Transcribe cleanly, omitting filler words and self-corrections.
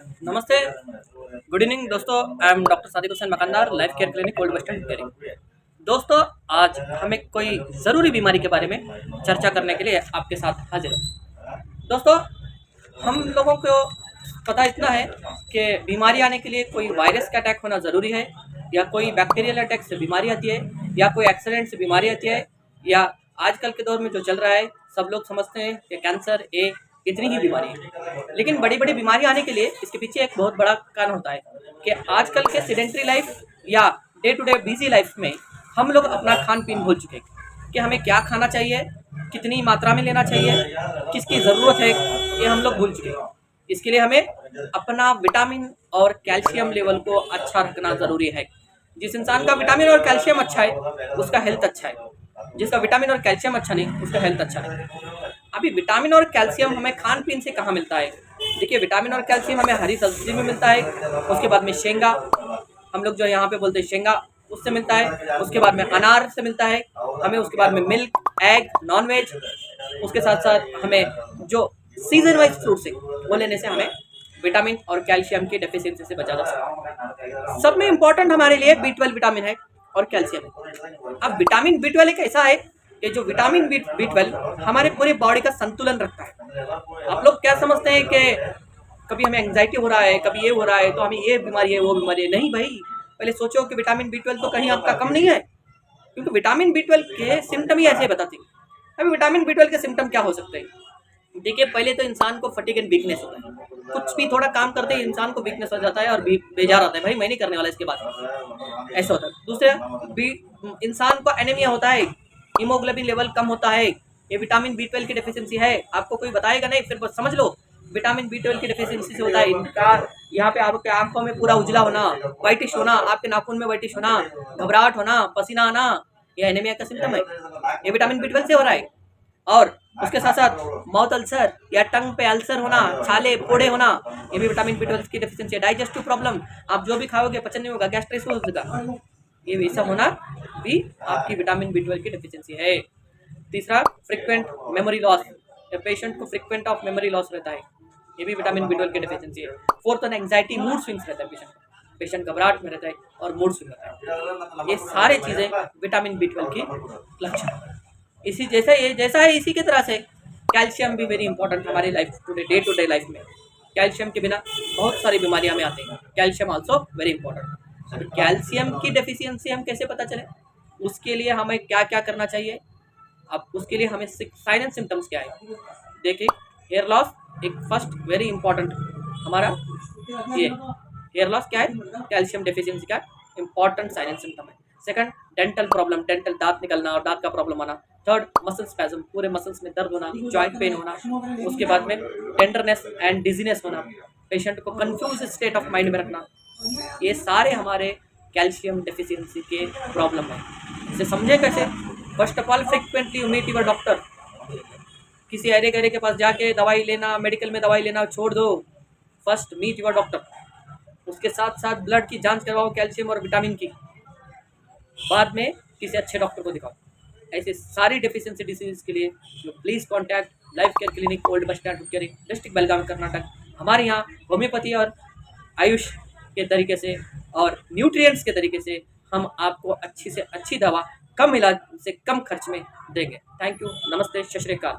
नमस्ते, good evening दोस्तों। I am doctor Sadiq Hussain Makandar, life care clinic old bus stand caring. दोस्तों, आज हमें कोई ज़रूरी बीमारी के बारे में चर्चा करने के लिए आपके साथ हाजिर हूँ। दोस्तों, हम लोगों को पता इतना है कि बीमारी आने के लिए कोई वायरस का अटैक होना ज़रूरी है, या कोई बैक्टीरियल अटैक से बीमारी आती है, या कोई एक्सीडेंट से बीमारी आती है, या आजकल के दौर में जो चल रहा है सब लोग समझते हैं कि कैंसर इतनी ही बीमारी है। लेकिन बड़ी बड़ी बीमारी आने के लिए इसके पीछे एक बहुत बड़ा कारण होता है कि आजकल के सेडेंट्री लाइफ या day to day busy life में हम लोग अपना खान पीन भूल चुके हैं कि हमें क्या खाना चाहिए, कितनी मात्रा में लेना चाहिए, किसकी ज़रूरत है, ये हम लोग भूल चुके हैं। इसके लिए हमें अपना विटामिन और कैल्शियम लेवल को अच्छा रखना ज़रूरी है। जिस इंसान का विटामिन और कैल्शियम अच्छा है उसका हेल्थ अच्छा है, जिसका विटामिन और कैल्शियम अच्छा नहीं उसका हेल्थ अच्छा नहीं। अभी विटामिन और कैल्शियम हमें खान पीन से कहाँ मिलता है? देखिए, विटामिन और कैल्शियम हमें हरी सब्जी में मिलता है, उसके बाद में शेंगा, हम लोग जो यहाँ पे बोलते हैं शेंगा, उससे मिलता है, उसके बाद में अनार से मिलता है हमें, उसके बाद में मिल्क, एग, नॉन वेज, उसके साथ साथ हमें जो सीजन वाइज फ्रूट्स है वो लेने से हमें विटामिन और कैल्शियम की डेफिशिएंसी से बचा जा सकता है। सब में इम्पोर्टेंट हमारे लिए B12 विटामिन है और कैल्शियम है। अब विटामिन B12 एक ऐसा है कि जो विटामिन B12 हमारे पूरे बॉडी का संतुलन रखता है। आप लोग क्या समझते हैं कि कभी हमें एंग्जाइटी हो रहा है, कभी ये हो रहा है तो हमें ये बीमारी है, वो बीमारी है। नहीं भाई, पहले सोचो कि विटामिन B12 तो कहीं आपका कम नहीं है, क्योंकि विटामिन B12 के सिम्टम ही ऐसे बताते हैं। अभी विटामिन B12 के सिम्टम क्या हो सकते हैं? देखिए, पहले तो इंसान को फटीग एंड वीकनेस होता है। कुछ भी थोड़ा काम करते ही इंसान को वीकनेस हो जाता है और बेजार आता है, भाई मैं नहीं करने वाला इसके बाद, ऐसा होता है। दूसरे, इंसान को एनीमिया होता है, हीमोग्लोबिन लेवल कम होता है, ये विटामिन B12 की डेफिशिएंसी है। आपको कोई बताएगा नहीं, फिर बस समझ लो विटामिन B12 की डेफिशिएंसी से होता है। इनका यहाँ पे आपके आंखों में पूरा उजला होना, व्हाइटिश होना, आपके नाखून में व्हाइटिश होना, घबराहट होना, पसीना आना, ये एनीमिया का सिम्टम है, ये विटामिन B12 से हो रहा है। और उसके साथ साथ माउथ अल्सर या टंग पे अल्सर होना, छाले फोड़े होना, ये भी विटामिन B12 की डेफिशिएंसी है। डाइजेस्टिव प्रॉब्लम, आप जो भी खाओगे पचन नहीं होगा, गैस्ट्रिक होगा, ये सब होना भी आपकी विटामिन B12 की डेफिशिएंसी है। तीसरा, फ्रीक्वेंट मेमोरी लॉस, पेशेंट को फ्रीक्वेंट ऑफ मेमोरी लॉस रहता है, ये भी विटामिन B12 की डेफिशिएंसी है। फोर्थ, एंग्जाइटी, मूड स्विंग्स रहता है, पेशेंट घबराहट में रहता है और मूड स्विंग रहता है। ये सारे चीज़ें विटामिन B12 की लक्षण है। इसी जैसा है इसी की तरह से कैल्शियम भी वेरी इंपॉर्टेंट हमारी life day to day life में। कैल्शियम के बिना बहुत सारी बीमारियां हमें आती हैं। Calcium also very important. अब कैल्शियम की डेफिशिएंसी हम कैसे पता चले, उसके लिए हमें क्या क्या करना चाहिए? अब उसके लिए हमें साइन एंड सिम्टम्स क्या है? देखिए, हेयर लॉस एक फर्स्ट वेरी इंपॉर्टेंट हमारा, ये हेयर लॉस क्या है? कैल्शियम डेफिशिएंसी का इंपॉर्टेंट साइन एंड सिम्टम है। सेकंड, डेंटल प्रॉब्लम, डेंटल दांत निकलना और दांत का प्रॉब्लम आना। थर्ड, मसल स्पैज्म, पूरे मसल्स में दर्द होना, जॉइंट पेन होना। उसके बाद में टेंडरनेस एंड डिजीनेस होना, पेशेंट को कंफ्यूज स्टेट ऑफ माइंड में रखना। ये सारे हमारे कैल्शियम डेफिशिएंसी के प्रॉब्लम है। इसे समझे कैसे? First of all, frequently meet your doctor. किसी अरे गहरे के पास जाके दवाई लेना, मेडिकल में दवाई लेना छोड़ दो। First meet your doctor. उसके साथ साथ ब्लड की जांच करवाओ, कैल्शियम और विटामिन की। बाद में किसी अच्छे डॉक्टर को दिखाओ। ऐसे सारी डेफिशिएंसी डिसीज के लिए you please contact life care clinic old bus stand केयरिंग, डिस्ट्रिक्ट बेलगाम, कर्नाटक। हमारे यहाँ होम्योपैथी और आयुष के तरीके से और न्यूट्रिएंट्स के तरीके से हम आपको अच्छी से अच्छी दवा कम इलाज से कम खर्च में देंगे। थैंक यू, नमस्ते, सत श्री अकाल।